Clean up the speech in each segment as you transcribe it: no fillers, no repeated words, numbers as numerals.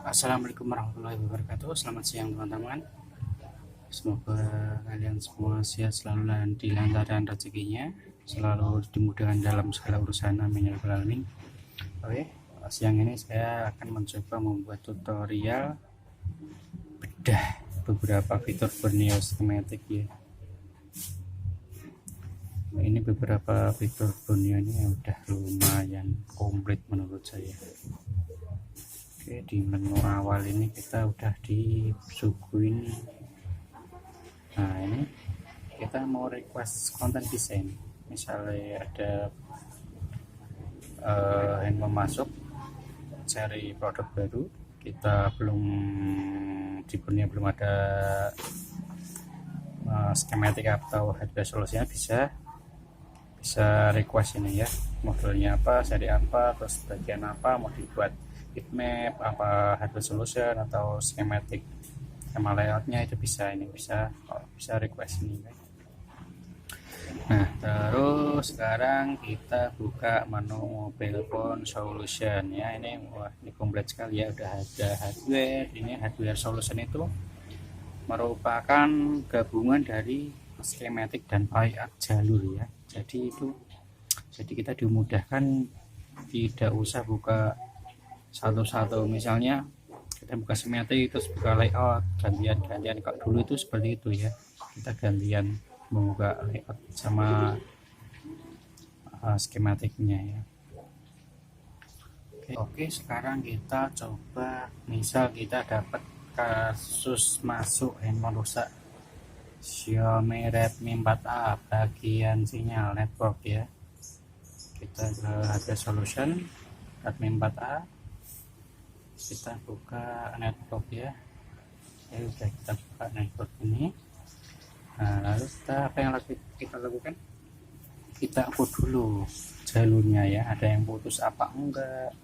Assalamualaikum warahmatullahi wabarakatuh. Selamat siang teman-teman. Semoga kalian semua sehat selalu dan dilancarkan rezekinya, selalu dimudahkan dalam segala urusan. Amin ya rabbal alamin. Oke, siang ini saya akan mencoba membuat tutorial bedah beberapa fitur Borneo Schematic ya. Ini beberapa fitur Borneo ini udah lumayan komplit menurut saya. Oke, di menu awal ini kita udah disuguhin. Nah, ini kita mau request konten desain. Misalnya ada handphone masuk, cari produk baru, kita belum di Borneo belum ada skematik atau hardware solusinya, bisa request ini ya, modelnya apa, seri apa, terus bagian apa mau dibuat, bitmap apa, hardware solution atau skematik sama layoutnya, itu bisa request ini. Nah, terus sekarang kita buka menu mobile phone solution ya. Ini komplit sekali ya, udah ada hardware. Ini hardware solution itu merupakan gabungan dari skematik dan layout jalur ya. Jadi kita dimudahkan, tidak usah buka satu-satu. Misalnya kita buka skematik terus buka layout, gantian. Kalau dulu itu seperti itu ya, kita gantian membuka layout sama skematiknya ya. Oke, sekarang kita coba, misal kita dapat kasus masuk handphone rusak Xiaomi Redmi 4A bagian sinyal network ya. Kita ke hardware solution Redmi 4A, kita buka network ya. Udah kita buka network ini. Nah, lalu apa yang kita lakukan? Kita upload dulu jalurnya ya, ada yang putus apa enggak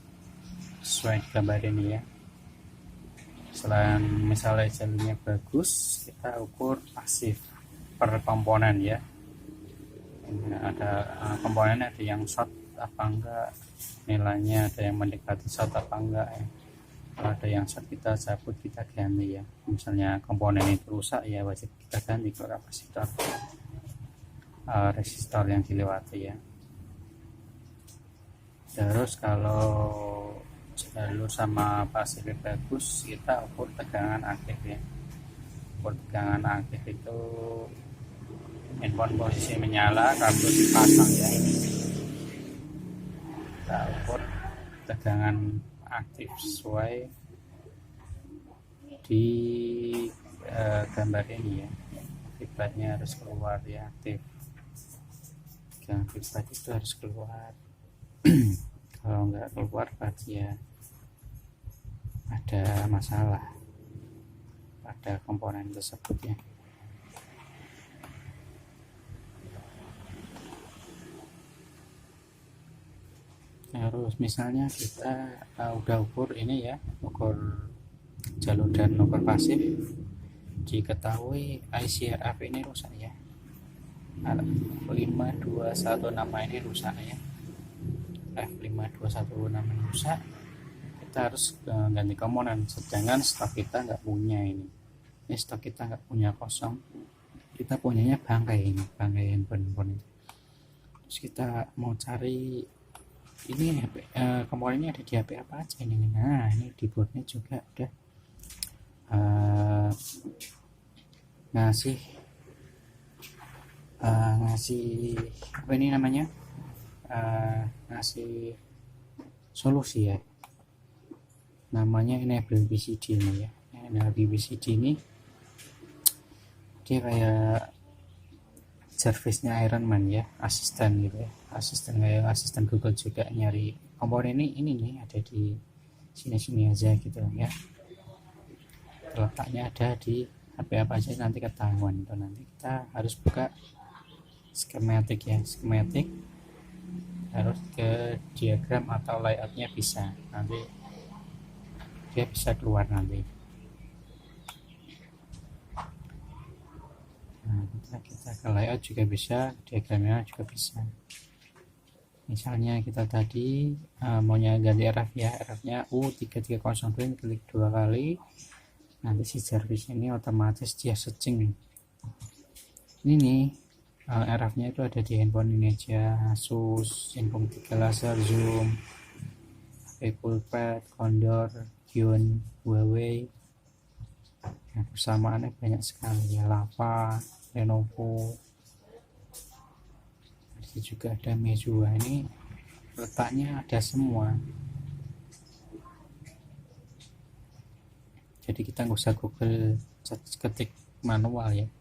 sesuai gambar ini ya. Selain misalnya jalurnya bagus, kita ukur pasif per komponen ya. Ini ada komponennya, ada yang short apa enggak nilainya, ada yang mendekati short apa enggak ya. Kalau ada yang short kita cabut, kita ganti ya. Misalnya komponen itu rusak ya, wajib kita ganti ke kapasitor resistor yang dilewati ya. Terus kalau jalur sama pasifnya bagus, kita ukur tegangan aktif ya. Ukur tegangan aktif itu handphone posisi menyala, kartu dipasang ya. Ini kita ukur tegangan aktif sesuai di gambar ini ya. Feedbacknya harus keluar ya, aktif. Feedback itu harus keluar. Kalau nggak keluar berarti ya ada masalah pada komponen tersebut ya. Terus misalnya kita udah ukur ini ya, ukur jalur dan ukur pasif, diketahui ICRF ini rusak ya, 521 nama ini rusak ya, F5216 ini rusak, kita harus ganti komponen. Sedangkan stok kita nggak punya ini stok kita nggak punya, kosong, kita punyanya bangkai handphone. Terus kita mau cari ini komponennya ada di HP apa aja ini. Nah, ini di boardnya juga udah ngasih apa ini namanya, ngasih solusi ya, namanya enable BCD ini ya. Enable BCD ini dia kayak service-nya Iron Man ya, asisten gitu ya, kayak asisten Google juga, nyari komponen ini nih ada di sini aja gitu ya. Letaknya ada di HP apa aja nanti ketahuan. Itu nanti kita harus buka skematik ya, skematik harus ke diagram atau layoutnya, bisa nanti dia bisa keluar nanti. Nah, kita ke layout juga bisa, diagramnya juga bisa. Misalnya kita tadi maunya ganti RF ya, RF-nya U3302, klik 2 kali, nanti si Jarvis ini otomatis dia searching. Ini nih RF-nya itu ada di handphone ini aja, Asus, Zenfone 3 laser, Zoom, HP Coolpad, Condor, Hyun, Huawei. Nah, persamaannya banyak sekali ya, Lava, Lenovo. Di juga ada Meizu. Ini letaknya ada semua, jadi kita nggak usah Google, ketik manual ya,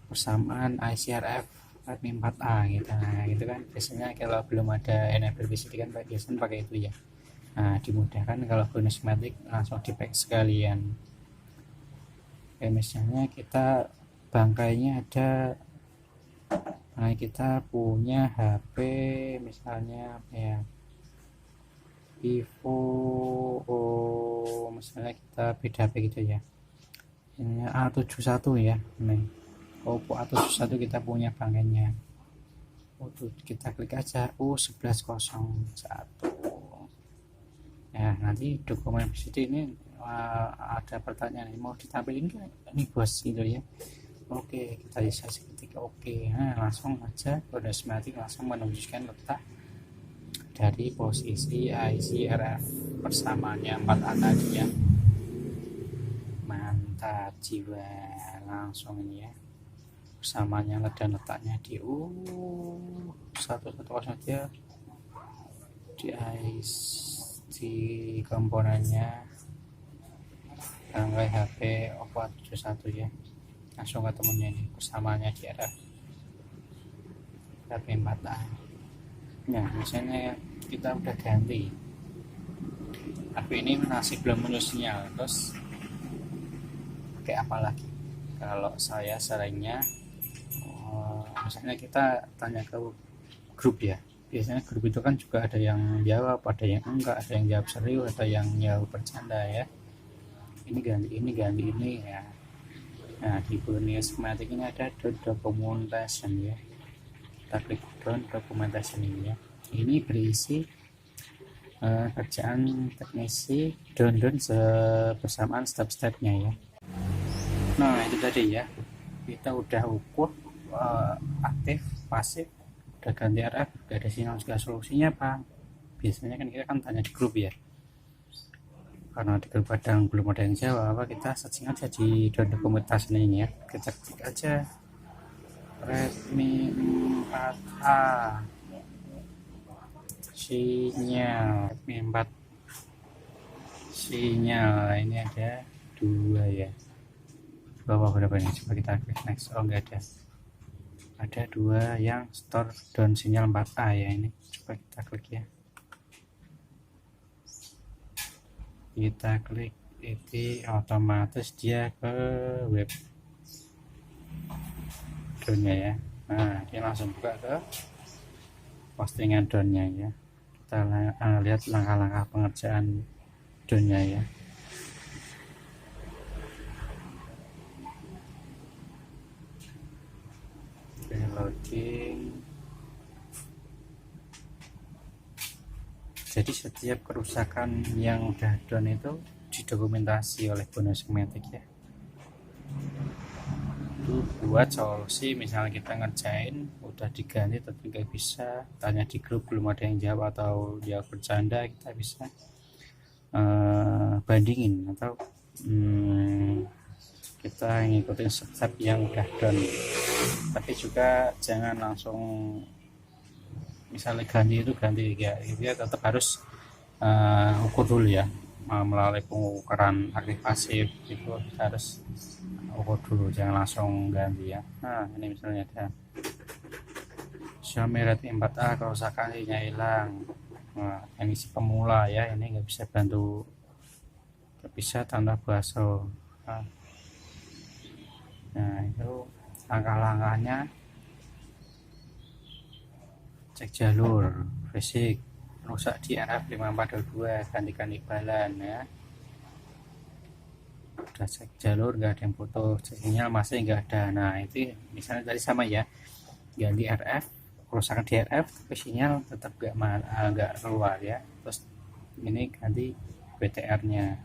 persamaan ICRF Redmi 4A gitu. Nah gitu kan, biasanya kalau belum ada enable VCD kan biasanya pakai itu ya. Nah dimudahkan kalau bonus matic langsung di pack sekalian. Kayak misalnya kita bangkainya ada, nah kita punya HP misalnya apa ya, Vivo, misalnya kita beda HP gitu ya, ini A71 ya, nih Oppo A71 kita punya bangkainya, kita klik aja U1101 ya. Nanti dokumen VCD ini ada pertanyaan, mau ditampilin kan ini bos gitu ya. Oke, kita bisa ketik oke. Nah langsung aja bonus matic langsung menunjukkan letak dari posisi ICRF persamaannya 4A tadi ya. Mantap jiwa, langsung ini ya persamaannya dan letaknya di U110 dia, di komponennya bangkai HP Oppo A71 ya, langsung ketemunya ini persamaannya di RF Redmi 4A. Nah misalnya kita udah ganti HP ini masih belum menuju sinyal, terus pakai apa lagi? Kalau saya sarannya misalnya kita tanya ke grup ya, biasanya grup itu kan juga ada yang jawab, ada yang enggak, ada yang jawab serius, ada yang jawab bercanda ya, ini ganti ini ya. Nah di bonus matic ini ada documentation ya, kita klik documentation ini ya. Ini berisi kerjaan teknisi down bersamaan step-stepnya ya. Nah itu tadi ya, kita udah ukur aktif pasif, udah ganti RF, udah ada sinyal juga. Solusinya apa? Biasanya kan kita tanya di grup ya, karena di grup kadang belum ada yang jawab, kita searching aja di dokumentasi ini ya, kita klik aja Redmi 4A sinyal, Redmi 4 sinyal, ini ada 2 ya, bawah berapa nih, coba kita klik next. Oh enggak ada 2 yang store down sinyal 4A ya, ini coba kita klik ya, kita klik ini otomatis dia ke web downnya ya. Nah dia langsung buka ke postingan downnya ya, kita lihat langkah-langkah pengerjaan downnya ya. Loading. Jadi setiap kerusakan yang udah down itu didokumentasi oleh bonus matic ya. Itu buat solusi misalnya kita ngerjain udah diganti tapi nggak bisa, tanya di grup belum ada yang jawab atau dia bercanda, kita bisa bandingin atau kita ngikutin step yang udah down. Tapi juga jangan langsung misalnya ganti ya, dia tetap harus ukur dulu ya, melalui pengukuran aktif pasif itu harus ukur dulu, jangan langsung ganti ya. Nah ini misalnya ada Xiaomi Redmi 4A kerusakan sinyal hilang. Nah yang isi pemula ya, ini nggak bisa bantu, nggak bisa tanda baso. Nah itu langkah-langkahnya. Cek jalur fisik, rusak di RF 5422, gantikan imbalan ya. Udah cek jalur nggak ada yang putus, cek sinyal masih nggak ada. Nah itu misalnya tadi sama ya, ganti RF kerusakan DRF tapi sinyal tetap nggak keluar ya. Terus ini ganti BTR nya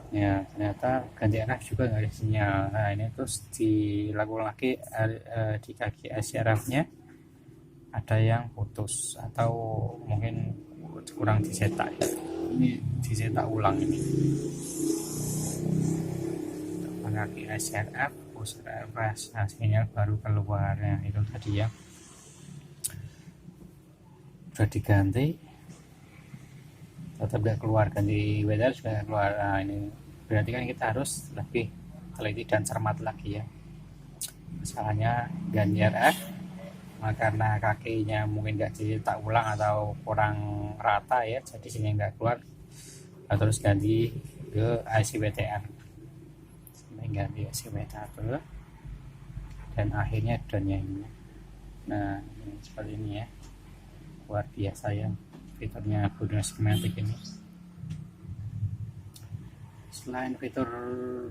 ya, ternyata ganti RF juga nggak ada sinyal. Nah ini terus dilakukan lagi di kaki SCRF nya ada yang putus atau mungkin kurang dicetak ya. Ini dicetak ulang ini kaki SCRF push refresh, nah sinyal baru keluar. Nah itu tadi ya, sudah diganti tetap tidak keluar, ganti BTR juga keluar. Nah ini berarti kan kita harus lebih teliti dan cermat lagi ya. Masalahnya ganti RF, nah, karena kakinya mungkin nggak dicetak ulang atau kurang rata ya, jadi sini nggak keluar. Nah, terus ganti ke IC BTR, ganti IC BTR dan akhirnya downnya ini. Nah ini seperti ini ya, luar biasa ya fiturnya Borneo Schematic ini. Selain fitur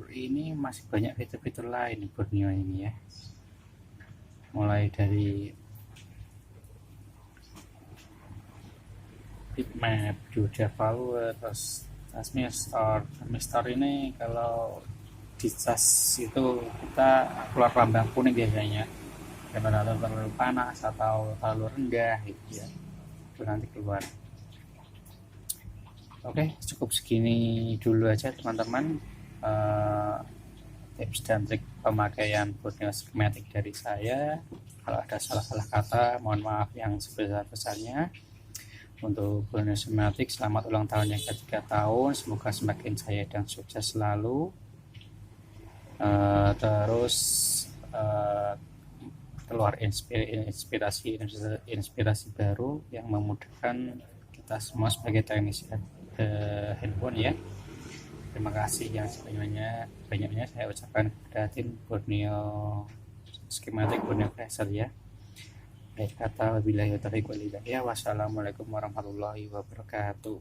ini masih banyak fitur-fitur lain Borneo ini ya, mulai dari bitmap, Duda Power, terus transmistor ini kalau di cas itu kita keluar lambang kuning biasanya karena terlalu panas atau terlalu rendah gitu ya, itu nanti keluar. Oke, cukup segini dulu aja teman-teman, tips dan trik pemakaian Borneo Schematic dari saya. Kalau ada salah-salah kata mohon maaf yang sebesar-besarnya. Untuk Borneo Schematic selamat ulang tahun yang ke-3 tahun, semoga semakin jaya dan sukses selalu. Terus keluar inspirasi baru yang memudahkan kita semua sebagai teknisi handphone ya. Terima kasih yang banyaknya saya ucapkan kepada tim Borneo Schematic Borneo Tracer ya. Baik kata wabillahi taufiq wal hidayah. Wassalamualaikum warahmatullahi wabarakatuh.